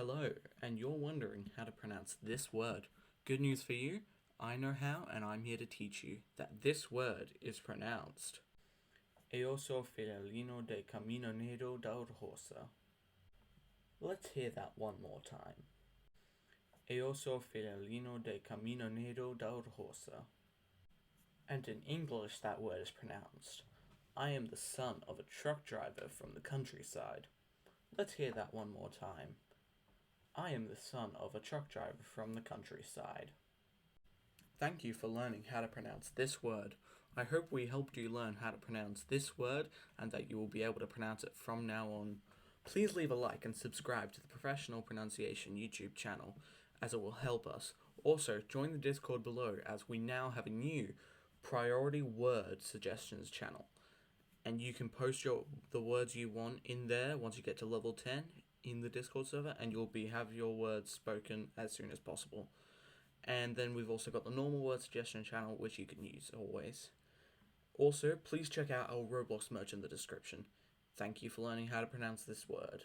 Hello, and you're wondering how to pronounce this word. Good news for you, I know how, and I'm here to teach you that this word is pronounced Eu sou filinho de caminhoneiro da roça. Let's hear that one more time. Eu sou filinho de caminhoneiro da roça. And in English, that word is pronounced I am the son of a truck driver from the countryside. Let's hear that one more time. I am the son of a truck driver from the countryside. Thank you for learning how to pronounce this word. I hope we helped you learn how to pronounce this word and that you will be able to pronounce it from now on. Please leave a like and subscribe to the Professional Pronunciation YouTube channel, as it will help us. Also, join the Discord below, as we now have a new priority word suggestions channel. And you can post the words you want in there once you get to level 10 in the Discord server, and you'll have your words spoken as soon as possible. And then we've also got the normal word suggestion channel, which you can use always. Also, please check out our Roblox merch in the description. Thank you for learning how to pronounce this word.